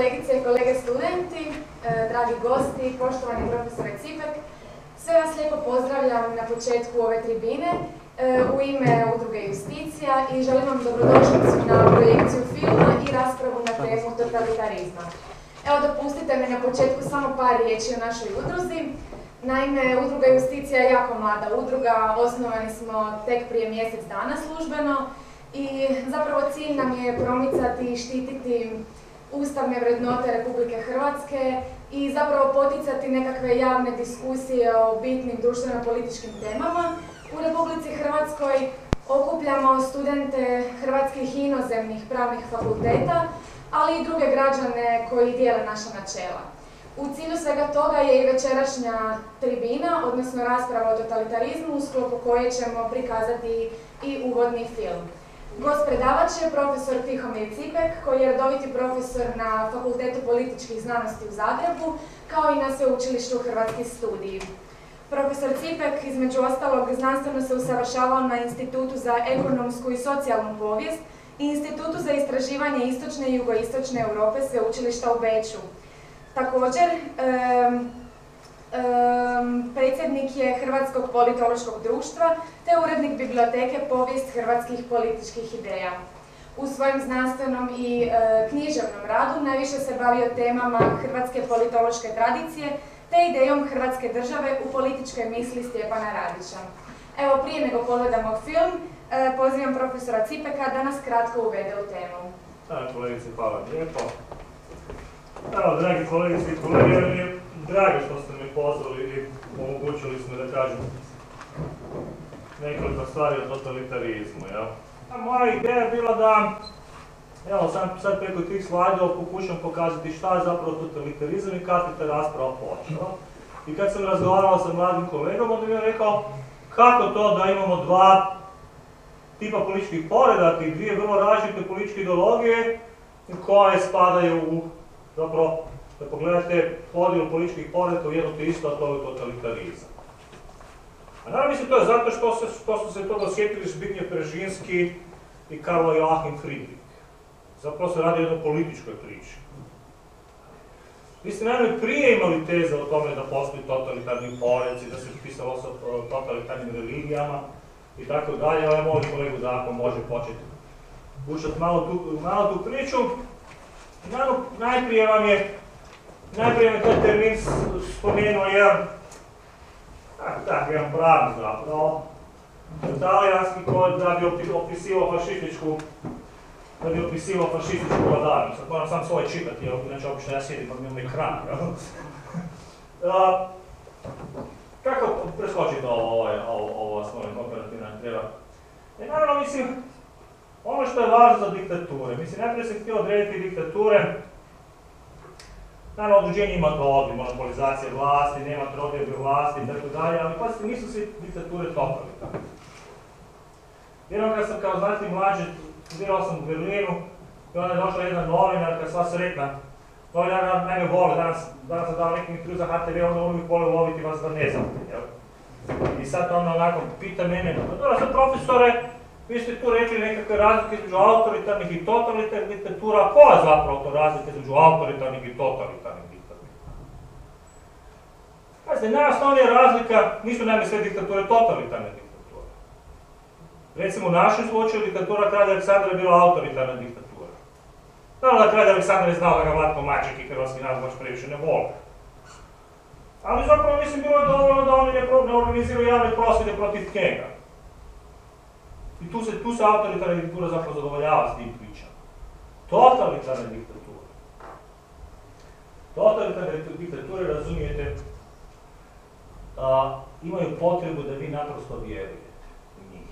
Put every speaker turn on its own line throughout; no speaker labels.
kolegice i kolege studenti, dragi gosti, poštovani profesore Cipek, sve vas lijepo pozdravljam na početku ove tribine u ime Udruge Justicija i želim vam dobrodošlicu na projekciju filma i raspravu na temu totalitarizma. Evo, dopustite mi na početku samo par riječi o našoj udruzi. Naime, Udruga Justicija je jako mlada udruga, osnovani smo tek prije mjesec dana službeno i zapravo cilj nam je promicati i štititi ustavne vrednote Republike Hrvatske i zapravo poticati nekakve javne diskusije o bitnim društveno-političkim temama. U Republici Hrvatskoj okupljamo studente hrvatskih i inozemnih pravnih fakulteta, ali i druge građane koji dijele naša načela. U cilju svega toga je i večerašnja tribina, odnosno rasprava o totalitarizmu, u sklopu koje ćemo prikazati i uvodni film. Gost predavač je profesor Tihomir Cipek, koji je redoviti profesor na Fakultetu političkih znanosti u Zagrebu, kao i na Sveučilištu Hrvatski studiji. Profesor Cipek, između ostalog, znanstveno se usavršavao na Institutu za ekonomsku i socijalnu povijest i Institutu za istraživanje istočne i jugoistočne Europe Sveučilišta u Beču. Također, predsjednik je Hrvatskog politološkog društva te urednik biblioteke Povijest hrvatskih političkih ideja. U svojem znanstvenom i književnom radu najviše se bavio temama hrvatske politološke tradicije te idejom Hrvatske države u političkoj misli Stjepana Radića. Evo, prije nego pogledamo film, pozivam profesora Cipeka da nas kratko uvede u temu.
Kolegice, hvala lijepo. Evo, dragi kolegice i kolege, mi je drago što ste me pozvali i omogućili smo da kažem nekoliko stvari o totalitarizmu. Moja ideja je bila da, evo, sad preko tih slajdova pokušam pokazati šta je zapravo totalitarizam i kad je ta rasprava počela. I kad sam razgovarao sa mladim kolegom, onda mi je rekao kako to da imamo dva tipa političkih poredaka i dvije vrlo različite političke ideologije koje spadaju u, zapravo, da pogledate podijelu političkih poredaka u jedno te isto, a to je totalitarizam. A naravno mislim to je zato što su se toga osjetili Zbigniew Brzezinski i Karl Joachim Friedrich. Zapravo se radi o jednoj političkoj priči. Vi ste naravno prije imali teze o tome da postoji totalitarni poredci, da se pisalo sa totalitarnim religijama i tako dalje, ali ja molim kolegu da ako može početi gušati malo tu priču. Naravno, najprije vam je taj termin spomenuo jedan pravni zapravo, talijanski kod da bi opisivao fašističku vladavinu. Sad moram sam svoje čitati, jer inače obično ja sjedim, pa mi imam ekran. Kako preskočiti ovo osnovne operativne treba? Naravno, mislim, ono što je važno za diktature, najprije sam htio odrediti diktature, naravno određenje ima to monopolizacija vlasti, nema trodiobe vlasti itd., ali pazite, nisu svi diktature totalitarne. Jednom kad sam kao znati mlađi, studirao sam u Berlinu i onda je došla jedna novinarka, sva sretna. Novinarka mene vole, danas sam dao neki intervju za HTV, onda oni mi vole loviti vas da ne znate, jel? I sad ona onako pita mene, dobro sad profesore, vi ste tu rekli nekakve razlike između autoritarnih i totalitarnih diktatura, a koja je zapravo to razlika između autoritarnih i totalitarnih diktatura? Pazite, najosnovnija razlika nisu najme sve diktature totalitarne diktature. Recimo u našem slučaju diktatura kralja Aleksandra je bila autoritarna diktatura. Naravno da kralj Aleksandar je znao da ga Vlatko Maček i hrvatski narod baš previše ne vole. Ali zapravo mislim bilo je dovoljno da oni ne organiziraju javne prosvjede protiv njega. I tu se autoritarna diktatura zapravo zadovoljava s tim pričama. Totalitarne diktature. Totalitarne diktature, razumijete, imaju potrebu da vi naprosto vjerujete u njih.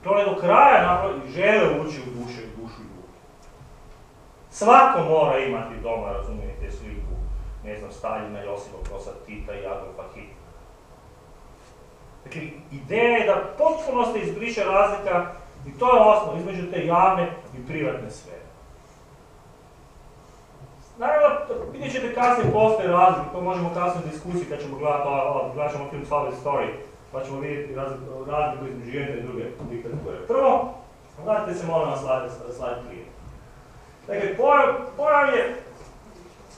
To ne do kraja žele ući u dušu ljudi. Svako mora imati doma, razumijete, sliku, ne znam, Staljina, Josipa Broza Tita i Adolfa Hitlera. Dakle, ideja je da potpuno se izbriše razlika i to je osnov između te javne i privatne sfere. Naravno, vidjet ćete kasnije postoje razlike, to možemo kasnije u diskusiji kad ćemo gledati film Solid Story, pa ćemo vidjeti razliku između jedne i druge diktature. Prvo, gledajte se molim na slajd prije. Dakle, pojam je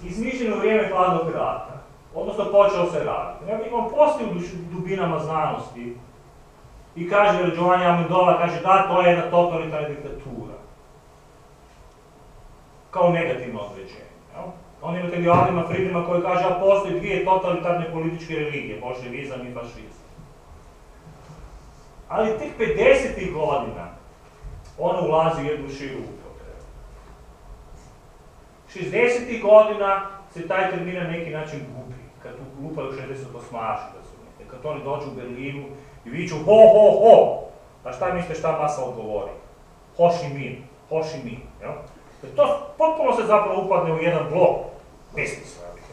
izmišljen u vrijeme hladnog rata, odnosno počeo se raditi. On postoji u dubinama znanosti i kaže Giovanni Amendola, kaže da, to je jedna totalitarna diktatura. Kao negativno određenje. On imate Alima Friedmana koji kaže da postoji dvije totalitarne političke religije, bolševizam i fašizam. Ali tek 50. godina ona ulazi u jednu širu upotrebu. 60. godina se taj termin na neki način gubi, kad lupaju 68-aši da su neke, kad oni dođu u Berlinu i viču ho, ho, ho, a šta mislite šta masa odgovori? Ho Chi Minh, Ho Chi Minh, jel? To potpuno se zapravo upadne u jedan blok besmisla, ja bih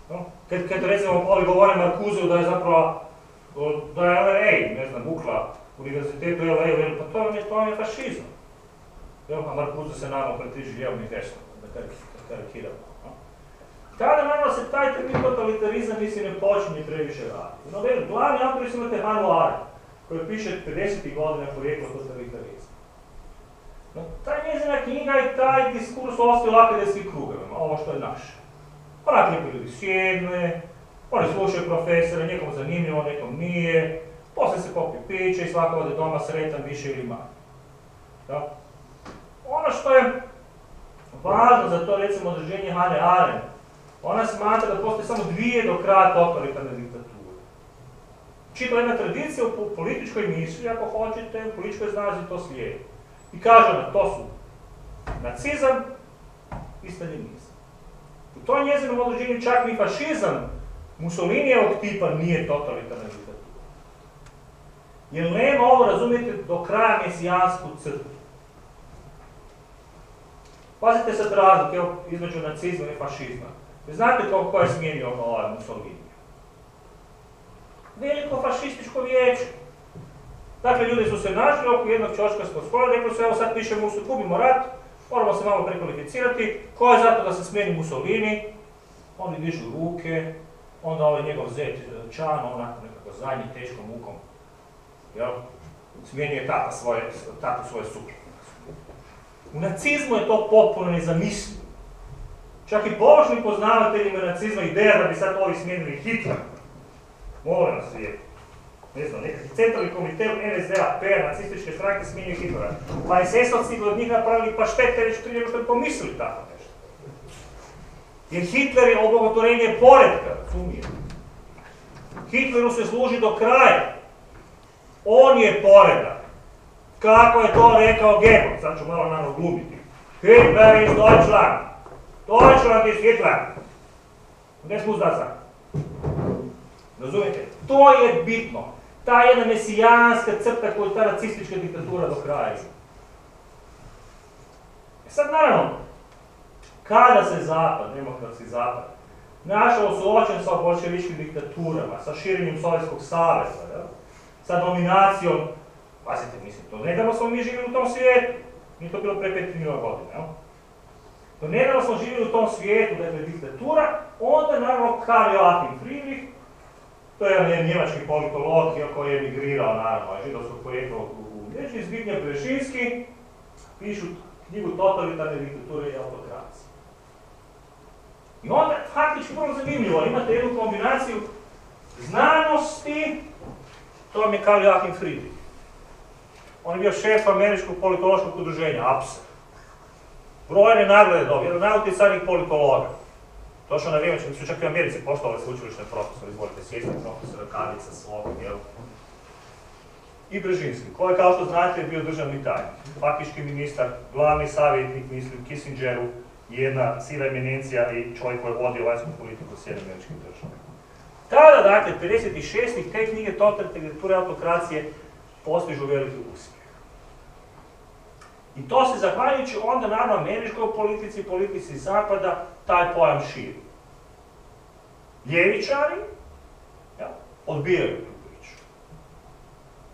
rekao. Kad recimo ovi govore Marcuseu da je zapravo, da je LA, ne znam, Bukla, univerzitetu LA, pa to vam je fašizam. A Marcuseu se naravno pretiži lijevom i desnom, da karikiramo. Tada naravno se taj termin totalitarizam mislim ne počinje previše raditi. No, glavni autori su imate Hannah Arendt, koji piše 50. godina porijeklo totalitarizma. Ta njezina knjiga i taj diskurs ostaje u akademskim krugovima, ovo što je naše. Onak neki ljudi sjedne, oni slušaju profesore, nekom zanimljivo, nekom nije, poslije se popije piće i svako ode doma sretan više ili manje. Ono što je važno za to, recimo, određenje Hannah Arendt, ona smatra da postoje samo dvije do kraja totalitarne diktature. Čitava jedna tradicija u političkoj misli, ako hoćete, u političkoj znazi to slijedi. I kaže ona, to su nacizam i staljinizam. U toj njezinom određenju čak ni fašizam Mussolinijevog tipa nije totalitarna diktatura. Jer nema ovo, razumijete, do kraja mesijansku crtu. Pazite sad razlike između nacizma i fašizma. Vi znate ko je smijenio Mussolinija? Veliko fašističko vijeće. Dakle, ljudi su se našli oko jednog ćoškarskog spola, rekli su, evo sad pišemo, gubimo rat, moramo se malo prekvalificirati, ko je zato da se smijeni Mussolini? Oni dižu ruke, onda ovaj njegov zet Čano, onako nekako zadnji, teškom mukom, smijenio tatu svoje supruge. U nacizmu je to potpuno nezamislivo. Čak i površnim poznavateljima nacizma ideja da bi sad ovi smijenili Hitler. Molim nas je, ne znam, nekakvi centralni komitet NSDAP, nacističke stranke smijenio Hitlera. Pa SS-ovci od njih napravili paštete već prije nego što bi pomislili tako nešto. Jer Hitler je obogotorenje poretka, razumijete. Hitleru se služi do kraja. On je poredak. Kako je to rekao Goebbels, sad ću malo naravno glumiti. Hitler is Deutschland. Deutschland is Hitler. Gdje smo uzda. Razumijete? To je bitno. Ta jedna mesijanska crta koju ta nacistička diktatura do kraja ima. Sad naravno, kada se Zapad, demokratski Zapad, našao suočen sa bolševičkim diktaturama, sa širenjem Sovjetskog saveza, sa dominacijom, pazite, mislim, to nedavno smo mi živjeli u tom svijetu, nije to bilo pre 5 milijuna godina, to nedavno smo živjeli u tom svijetu, dakle, diktatura, onda naravno Karl Joachim Friedrich, to je jedan njemački politolog koji je emigrirao, naravno, židovskog porijekla u Njemačkoj, Zbigniew Brzezinski, pišu knjigu Totalitarne diktature i autokracije. I onda, faktički, vrlo zanimljivo, imate jednu kombinaciju znanosti, to vam je Karl Joachim Friedrich. On je bio šef američkog politološkog udruženja, APSA. Brojne nagrade dobio, jedan najutjecajnijih politologa. Došao na vrijeme, su čak i u Americi poštovali sveučilišne profesor, izvolite svjesni profesora Kadica, Slobod, i Brzezinski, koji, kao što znate, je bio državni tajnik, faktički ministar, glavni savjetnik, mislim, Kissingeru, jedna siva eminencija i čovjek koji je vodio vanjsku politiku u Sjedinjenim Američkim Državama. Tada, dakle, 56. te knjige Totalitarne diktature i autokracije postižu veliki uspjeh. I to se, zahvaljujući onda, naravno, američkoj politici Zapada, taj pojam širi. Ljevičari odbijaju tu priču.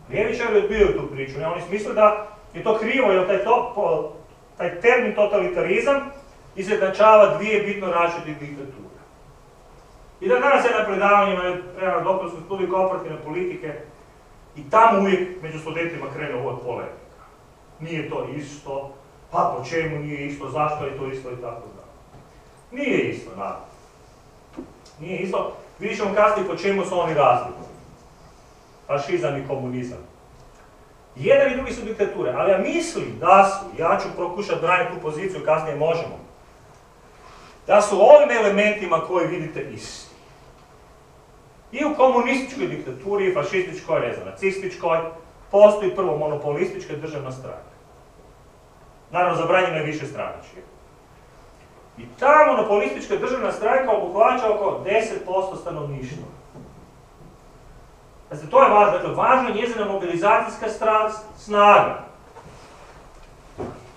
Ljevičari odbijaju tu priču. Oni misle da je to krivo, jer taj termin totalitarizam izjednačava dvije bitno različite diktature. I da danas je na predavanjima, prema doktorsku studiju kooperativne politike, i tamo uvijek među studentima krene ovo polemika. Nije to isto, Pa po čemu nije isto, zašto je to isto i tako da. Nije isto, naravno. Nije isto. Vidjet ćemo kasnije po čemu su oni razlikuju. Fašizam i komunizam. Jedan i drugi su diktature, ali ja mislim da su, ja ću pokušati braniti tu poziciju, kasnije možemo, da su ovim elementima koje vidite isti. I u komunističkoj diktaturi, i fašističkoj, ne znam, nacističkoj, postoji prvo monopolistička državna stranka. Naravno, zabranjeno je više stranačke. I ta monopolistička državna stranka obuhvaća oko 10% stanovništva. Znači, to je važno, dakle, važna je njezina mobilizacijska snaga.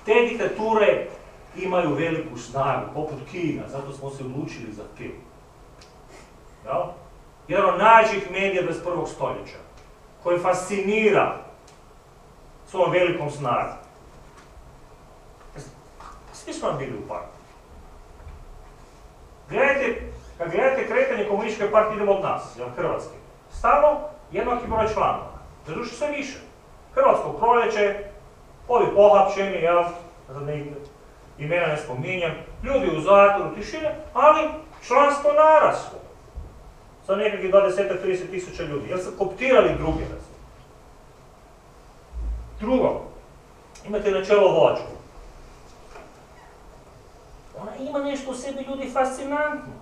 Te diktature imaju veliku snagu, poput Kina, zato smo se odlučili za Kinu. Ja? Jedan od najvećih medija 21. stoljeća, koji fascinira svojom velikom snagom. Svi smo nam bili u partiji. Kad gledate kretanje komunističke partije, idemo od nas, Hrvatske. Stalno jednaki broj članova. Zaduši sve više. Hrvatsko proljeće, ovi pohapšeni, imena ne spominjem, ljudi u zatvoru, tišine, ali članstvo naraslo. Sa nekakvih 20-30 tisuća ljudi, jer su koptirali druge razine. Drugo, imate načelo vođu. Ona ima nešto u sebi ljudi fascinantno.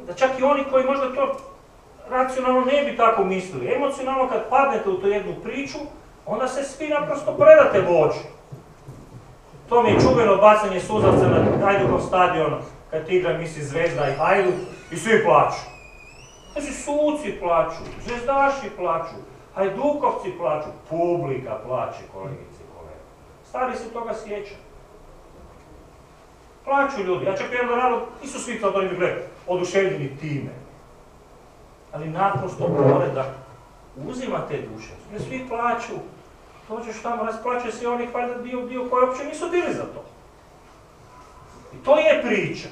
Da čak i oni koji možda to racionalno ne bi tako mislili. Emocionalno kad padnete u tu jednu priču, onda se svi naprosto predate vođi. To mi je čuveno bacanje suzavca na Hajdukom stadionu, kad igra misli Zvezda i Hajduk i svi plaču. Znači suci plaču, zvezdaši plaču, Hajdukovci plaču, publika plače, kolegice i kolege. Stari se toga sjeća. Plaču ljudi, ja čak vjerujem da narod, nisu svi sad oni gledali, oduševljeni time. Ali naprosto poredak uzima te duše, jer svi plaču. Dođeš tamo, rasplaće se onih valjda dio koji uopće nisu bili za to. I to je priča.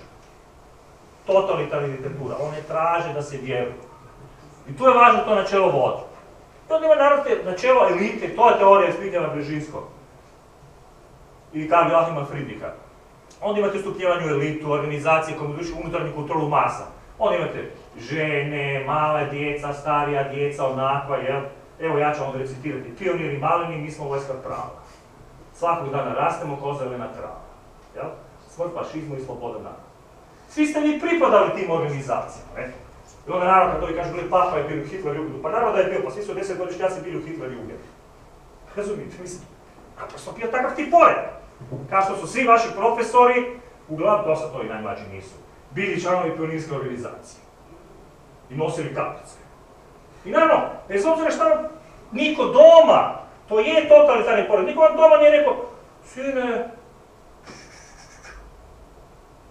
Totalitarna diktatura, one traže da se vjeruje. I tu je važno to načelo vođe. I onda ima narod načelo elite, to je teorija Zbignjeva Bžežinskog. I Karl Joachima Friedricha. Onda imate stupnjevanje u elitu, organizacije koje duši unutarnju kontrolu masa. Onda imate žene, male djeca, starija djeca, onakva, jel? Evo ja ću vam recitirati. Pioniri maleni, mi smo vojska prava. Svakog dana rastemo ko zelena trava. Jel? Smrt fašizmu i sloboda naroda. Svi ste vi pripadali tim organizacijama, ne? I onda naravno kad ovi kažu, gledaj, papa je bio u Hitler i ugedu. Pa naravno da je bio, pa svi su 10-godišnjaci bili u Hitler i ugedu. Razumijete, mislim, naprosto bio takav tip poredak. Kao što su svi vaši profesori, uglavnom dosta to i najmlađi nisu, bili članovi pionirske organizacije. I nosili kapice. I naravno, bez obzira šta vam niko doma, to je totalitarni poredak, niko vam doma nije rekao, sine,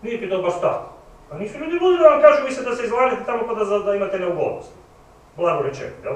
nije ti to baš tako. Pa nisu ljudi ludi da vam kažu, vi se da se izvalite tamo pa da imate neugodnost. Blago rečeno, jel?